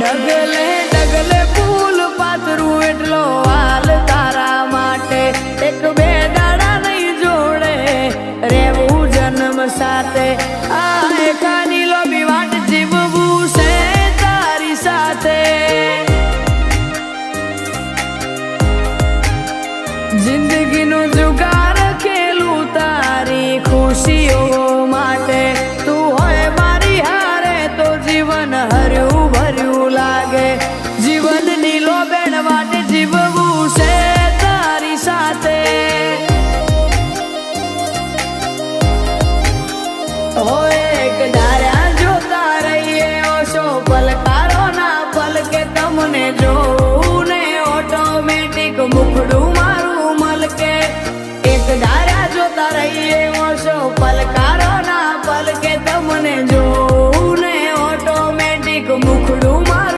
ડગલે ડગલે ફૂલ પાથરું એટલો હાલ તારા માટે એક બે દાડા નહીં જોડે રેવું જન્મ સાથે આ એકાની લોબી વાટ જીવવું છે તારી સાથે જિંદગીનું જુગાર ખેલું તારી ખુશીઓ માટે તું હોય મારી હારે તો જીવન હર્યું ભર્યું લાગે જીવનની લોબેણ વાટે જીવવું છે તારી સાથે હોય એક ધાર્યા જોતા રહીએ ઓછો પલકારો ના પલકે તમને જોઉં ને ઓટોમેટિક મુખડું મારું મલકે